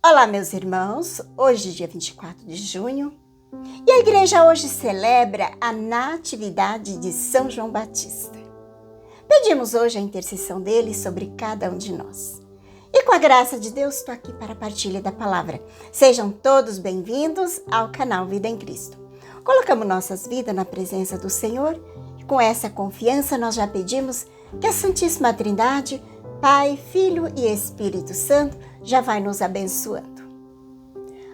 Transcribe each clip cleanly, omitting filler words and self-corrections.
Olá, meus irmãos, hoje dia 24 de junho, e a igreja hoje celebra a Natividade de São João Batista. Pedimos hoje a intercessão dele sobre cada um de nós. E com a graça de Deus, estou aqui para a partilha da palavra. Sejam todos bem-vindos ao canal Vida em Cristo. Colocamos nossas vidas na presença do Senhor e com essa confiança nós já pedimos que a Santíssima Trindade, Pai, Filho e Espírito Santo, já vai nos abençoando.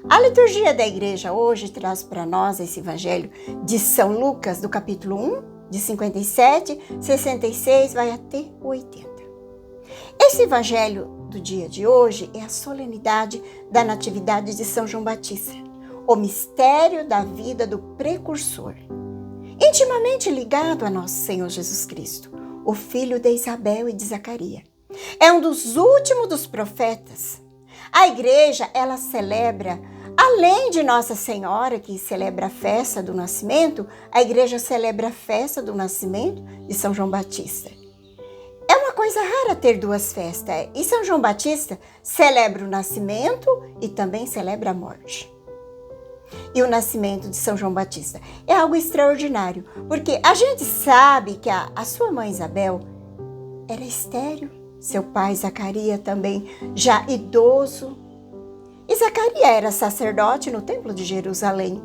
A liturgia da igreja hoje traz para nós esse evangelho de São Lucas, do capítulo 1, de 57, 66, vai até 80. Esse evangelho do dia de hoje é a solenidade da Natividade de São João Batista, o mistério da vida do precursor, intimamente ligado a nosso Senhor Jesus Cristo, o filho de Isabel e de Zacarias. É um dos últimos dos profetas. A igreja, ela celebra, além de Nossa Senhora, que celebra a festa do nascimento, a igreja celebra a festa do nascimento de São João Batista. É uma coisa rara ter duas festas. E São João Batista celebra o nascimento e também celebra a morte. E o nascimento de São João Batista é algo extraordinário, porque a gente sabe que a sua mãe Isabel era estéril. Seu pai Zacarias também já idoso. E Zacarias era sacerdote no templo de Jerusalém.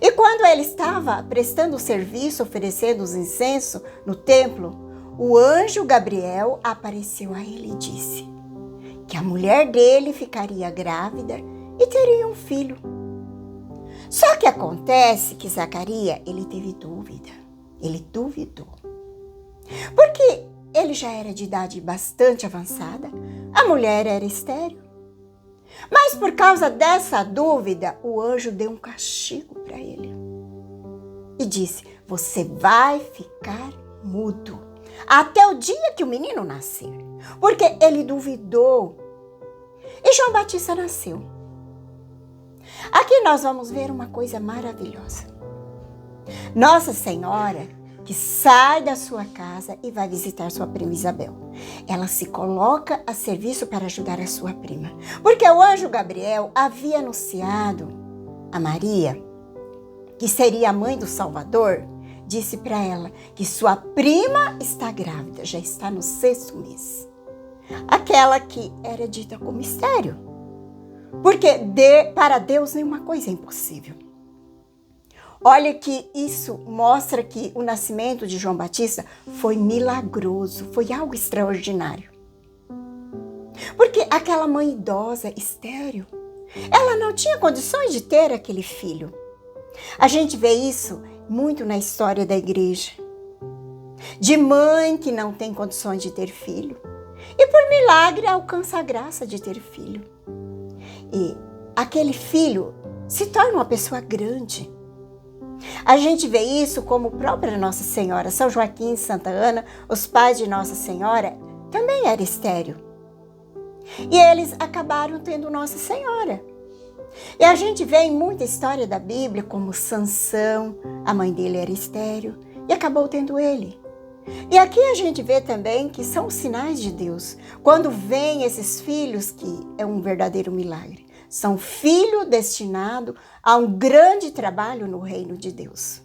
E quando ele estava prestando serviço, oferecendo os incensos no templo, o anjo Gabriel apareceu a ele e disse que a mulher dele ficaria grávida e teria um filho. Só que acontece que Zacarias, ele teve dúvida. Ele duvidou. Porque ele já era de idade bastante avançada, a mulher era estéril. Mas por causa dessa dúvida, o anjo deu um castigo para ele. E disse, você vai ficar mudo até o dia que o menino nascer. Porque ele duvidou. E João Batista nasceu. Aqui nós vamos ver uma coisa maravilhosa. Nossa Senhora, que sai da sua casa e vai visitar sua prima Isabel. Ela se coloca a serviço para ajudar a sua prima. Porque o anjo Gabriel havia anunciado a Maria, que seria a mãe do Salvador, disse para ela que sua prima está grávida, já está no 6º mês. Aquela que era dita como mistério. Porque para Deus nenhuma coisa é impossível. Olha que isso mostra que o nascimento de João Batista foi milagroso, foi algo extraordinário. Porque aquela mãe idosa, estéril, ela não tinha condições de ter aquele filho. A gente vê isso muito na história da igreja. De mãe que não tem condições de ter filho e por milagre alcança a graça de ter filho. E aquele filho se torna uma pessoa grande. A gente vê isso como própria Nossa Senhora, São Joaquim e Santa Ana, os pais de Nossa Senhora, também eram estéril. E eles acabaram tendo Nossa Senhora. E a gente vê em muita história da Bíblia como Sansão, a mãe dele era estéril e acabou tendo ele. E aqui a gente vê também que são os sinais de Deus, quando vêm esses filhos, que é um verdadeiro milagre. São filhos destinados a um grande trabalho no reino de Deus.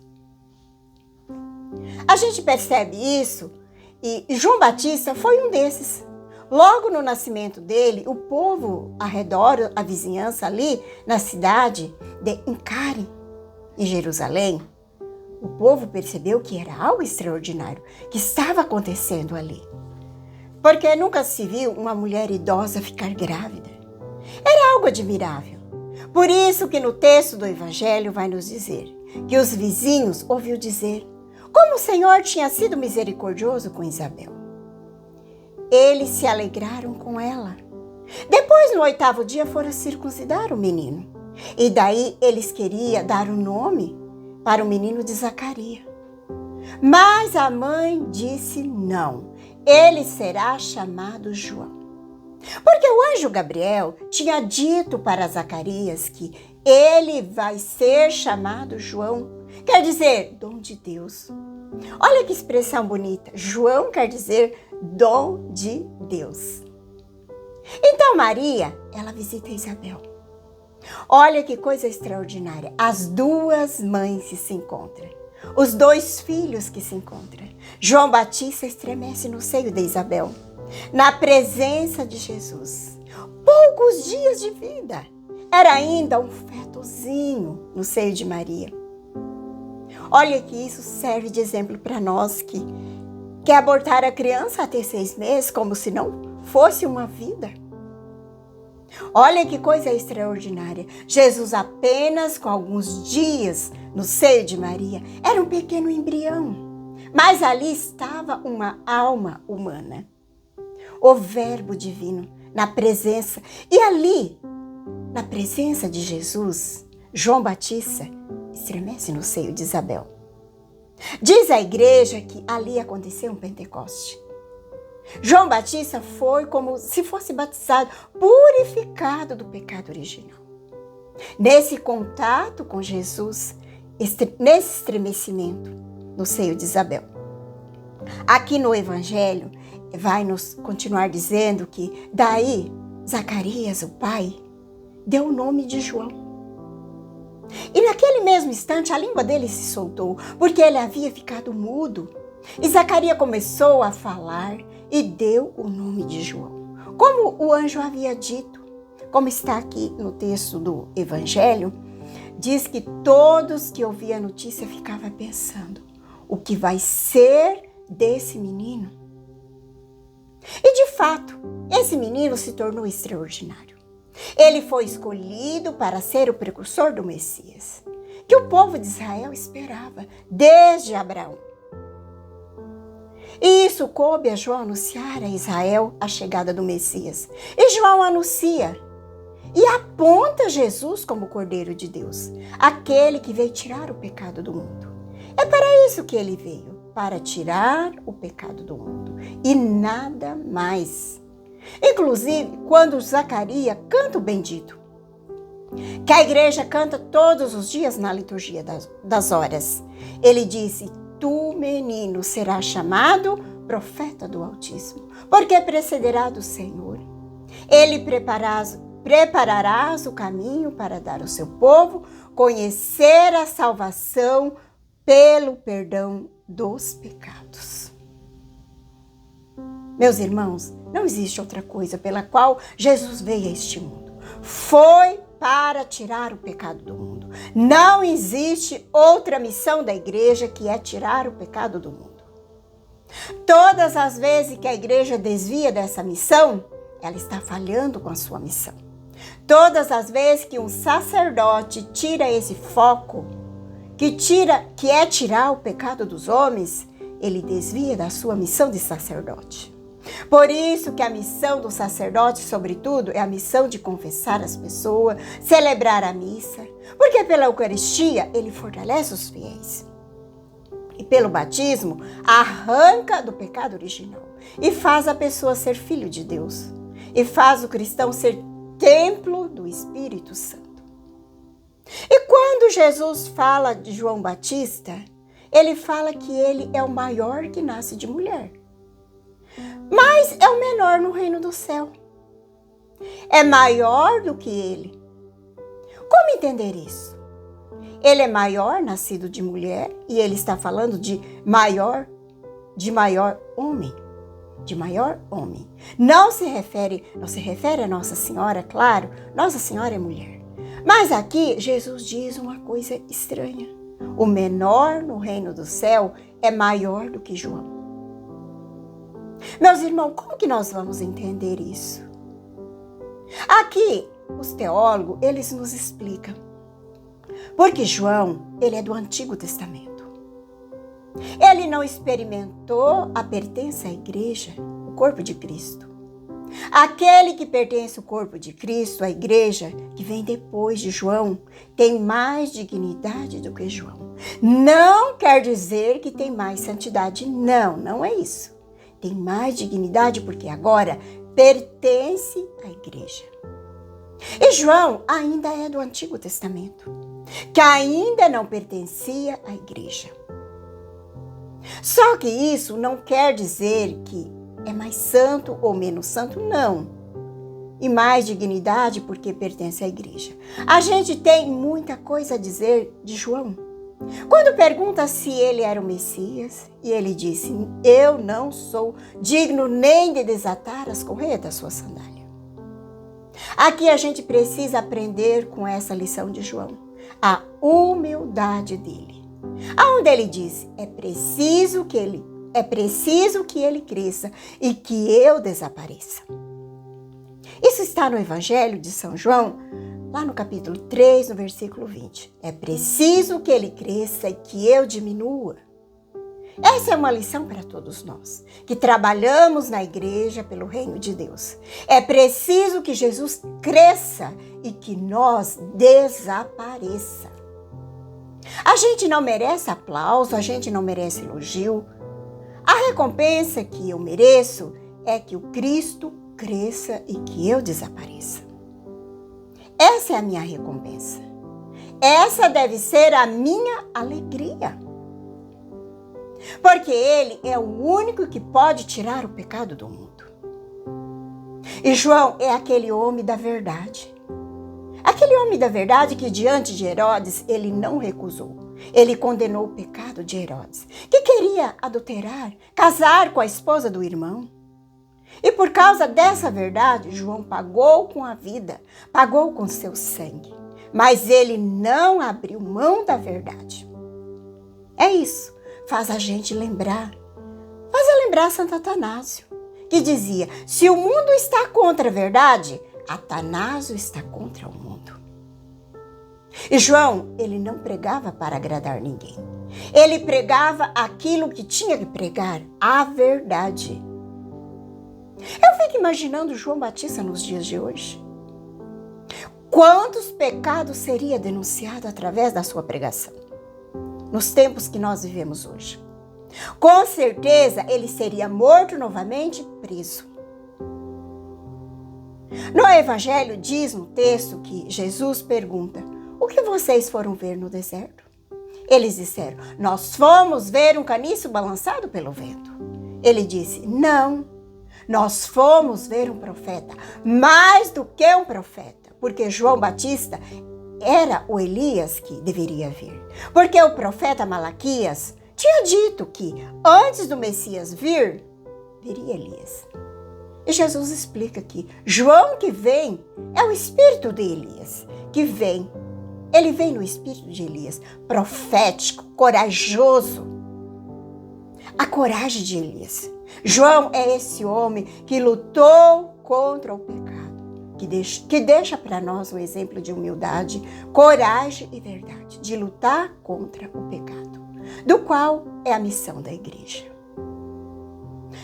A gente percebe isso e João Batista foi um desses. Logo no nascimento dele, o povo ao redor, a vizinhança ali na cidade de Encare, em Jerusalém, o povo percebeu que era algo extraordinário que estava acontecendo ali. Porque nunca se viu uma mulher idosa ficar grávida. Era algo admirável. Por isso que no texto do Evangelho vai nos dizer que os vizinhos ouviu dizer como o Senhor tinha sido misericordioso com Isabel. Eles se alegraram com ela. Depois, no 8º dia, foram circuncidar o menino. E daí eles queriam dar o nome para o menino de Zacarias. Mas a mãe disse não, ele será chamado João. Porque o anjo Gabriel tinha dito para Zacarias que ele vai ser chamado João. Quer dizer, dom de Deus. Olha que expressão bonita. João quer dizer dom de Deus. Então Maria, ela visita Isabel. Olha que coisa extraordinária. As duas mães se encontram. Os dois filhos que se encontram. João Batista estremece no seio de Isabel, na presença de Jesus. Poucos dias de vida. Era ainda um fetozinho no seio de Maria. Olha que isso serve de exemplo para nós que quer abortar a criança até 6 meses, como se não fosse uma vida. Olha que coisa extraordinária. Jesus apenas com alguns dias no seio de Maria era um pequeno embrião. Mas ali estava uma alma humana. O verbo divino na presença. E ali, na presença de Jesus, João Batista estremece no seio de Isabel. Diz a igreja que ali aconteceu um Pentecoste. João Batista foi como se fosse batizado, purificado do pecado original. Nesse contato com Jesus, nesse estremecimento no seio de Isabel. Aqui no Evangelho, vai nos continuar dizendo que daí Zacarias, o pai, deu o nome de João. E naquele mesmo instante a língua dele se soltou, porque ele havia ficado mudo. E Zacarias começou a falar e deu o nome de João, como o anjo havia dito. Como está aqui no texto do Evangelho, diz que todos que ouviam a notícia ficavam pensando, o que vai ser desse menino? E de fato, esse menino se tornou extraordinário. Ele foi escolhido para ser o precursor do Messias, que o povo de Israel esperava desde Abraão. E isso coube a João anunciar a Israel a chegada do Messias. E João anuncia e aponta Jesus como o Cordeiro de Deus, aquele que veio tirar o pecado do mundo. É para isso que ele veio, para tirar o pecado do mundo e nada mais. Inclusive, quando Zacarias canta o bendito, que a igreja canta todos os dias na liturgia das horas, ele disse: tu, menino, serás chamado profeta do Altíssimo, porque precederá do Senhor. Ele prepararás o caminho para dar ao seu povo conhecer a salvação pelo perdão dos pecados. Meus irmãos, não existe outra coisa pela qual Jesus veio a este mundo. Foi para tirar o pecado do mundo. Não existe outra missão da igreja que é tirar o pecado do mundo. Todas as vezes que a igreja desvia dessa missão, ela está falhando com a sua missão. Todas as vezes que um sacerdote tira esse foco, que é tirar o pecado dos homens, ele desvia da sua missão de sacerdote. Por isso que a missão do sacerdote, sobretudo, é a missão de confessar as pessoas, celebrar a missa, porque pela Eucaristia ele fortalece os fiéis. E pelo batismo arranca do pecado original e faz a pessoa ser filho de Deus e faz o cristão ser templo do Espírito Santo. E quando Jesus fala de João Batista, ele fala que ele é o maior que nasce de mulher. Mas é o menor no reino do céu. É maior do que ele. Como entender isso? Ele é maior, nascido de mulher, e ele está falando de maior homem. De maior homem. Não se refere a Nossa Senhora, claro. Nossa Senhora é mulher. Mas aqui Jesus diz uma coisa estranha. O menor no reino do céu é maior do que João. Meus irmãos, como que nós vamos entender isso? Aqui, os teólogos, eles nos explicam. Porque João, ele é do Antigo Testamento. Ele não experimentou a pertença à igreja, o corpo de Cristo. Aquele que pertence ao corpo de Cristo, a igreja, que vem depois de João, tem mais dignidade do que João. Não quer dizer que tem mais santidade. Não, não é isso. Tem mais dignidade porque agora pertence à igreja. E João ainda é do Antigo Testamento, que ainda não pertencia à igreja. Só que isso não quer dizer que é mais santo ou menos santo, não. e mais dignidade porque pertence à igreja. A gente tem muita coisa a dizer de João. Quando pergunta se ele era o Messias, e ele disse: eu não sou digno nem de desatar as correias da sua sandália. Aqui a gente precisa aprender com essa lição de João, a humildade dele. Aonde ele diz: é preciso que ele cresça e que eu desapareça. Isso está no Evangelho de São João, lá no capítulo 3, no versículo 20. É preciso que ele cresça e que eu diminua. Essa é uma lição para todos nós, que trabalhamos na igreja pelo reino de Deus. É preciso que Jesus cresça e que nós desapareça. A gente não merece aplauso, a gente não merece elogio. A recompensa que eu mereço é que o Cristo cresça e que eu desapareça. Essa é a minha recompensa. Essa deve ser a minha alegria. Porque Ele é o único que pode tirar o pecado do mundo. E João é aquele homem da verdade. Aquele homem da verdade que diante de Herodes ele não recusou. Ele condenou o pecado de Herodes, que queria adulterar, casar com a esposa do irmão. E por causa dessa verdade, João pagou com a vida, pagou com seu sangue. Mas ele não abriu mão da verdade. É isso, faz a gente lembrar. Faz lembrar Santo Atanásio, que dizia: se o mundo está contra a verdade, Atanásio está contra o mundo. E João, ele não pregava para agradar ninguém. Ele pregava aquilo que tinha que pregar, a verdade. Eu fico imaginando João Batista nos dias de hoje. Quantos pecados seria denunciado através da sua pregação? Nos tempos que nós vivemos hoje. Com certeza ele seria morto novamente, preso. No Evangelho diz no texto que Jesus pergunta: o que vocês foram ver no deserto? Eles disseram: nós fomos ver um caniço balançado pelo vento. Ele disse: não, nós fomos ver um profeta, mais do que um profeta, porque João Batista era o Elias que deveria vir. Porque o profeta Malaquias tinha dito que antes do Messias vir, viria Elias. E Jesus explica que João que vem é o espírito de Elias, que vem. Ele vem no espírito de Elias, profético, corajoso. A coragem de Elias. João é esse homem que lutou contra o pecado, que deixa para nós um exemplo de humildade, coragem e verdade, de lutar contra o pecado, do qual é a missão da igreja.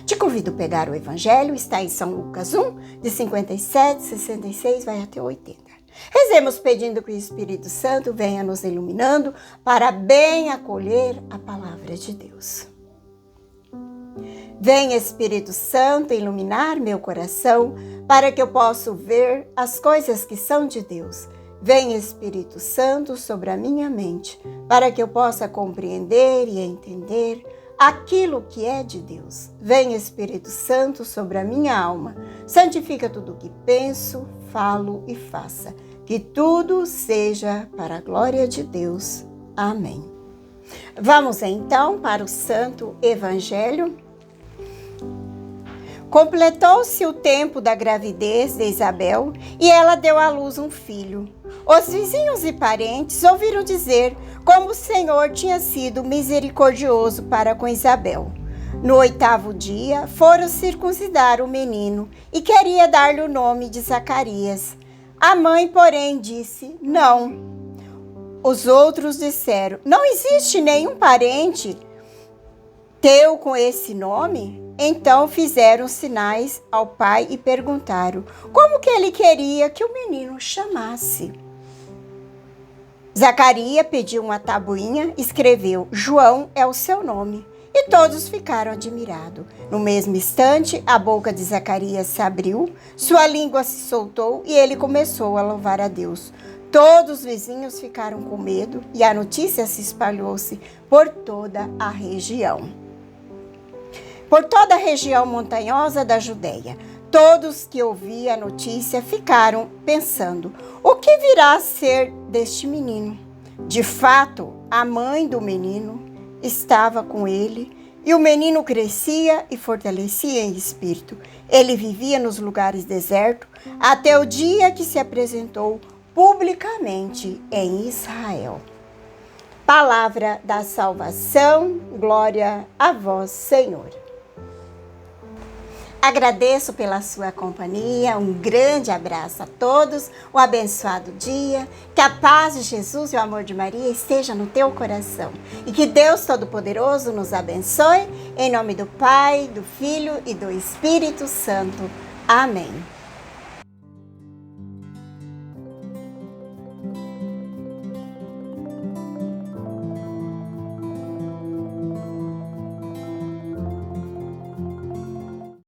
Te convido a pegar o Evangelho, está em São Lucas 1, de 57, 66, vai até 80. Rezemos pedindo que o Espírito Santo venha nos iluminando para bem acolher a palavra de Deus. Vem, Espírito Santo, iluminar meu coração para que eu possa ver as coisas que são de Deus. Vem, Espírito Santo, sobre a minha mente para que eu possa compreender e entender aquilo que é de Deus. Vem, Espírito Santo, sobre a minha alma. Santifica tudo o que penso, falo e faça. Que tudo seja para a glória de Deus. Amém. Vamos então para o Santo Evangelho. Completou-se o tempo da gravidez de Isabel e ela deu à luz um filho. Os vizinhos e parentes ouviram dizer como o Senhor tinha sido misericordioso para com Isabel. No 8º dia, foram circuncidar o menino e queria dar-lhe o nome de Zacarias. A mãe, porém, disse: não. Os outros disseram: não existe nenhum parente teu com esse nome? Então fizeram sinais ao pai e perguntaram como que ele queria que o menino chamasse. Zacarias pediu uma tabuinha, escreveu: João é o seu nome. E todos ficaram admirados. No mesmo instante, a boca de Zacarias se abriu, sua língua se soltou e ele começou a louvar a Deus. Todos os vizinhos ficaram com medo e a notícia se espalhou-se por toda a região. Por toda a região montanhosa da Judéia, Todos que ouviam a notícia ficaram pensando: o que virá a ser deste menino? De fato, a mãe do menino estava com ele, e o menino crescia e fortalecia em espírito. Ele vivia nos lugares desertos até o dia que se apresentou publicamente em Israel. Palavra da salvação, glória a vós, Senhor. Agradeço pela sua companhia, um grande abraço a todos, um abençoado dia, que a paz de Jesus e o amor de Maria esteja no teu coração e que Deus Todo-Poderoso nos abençoe, em nome do Pai, do Filho e do Espírito Santo. Amém.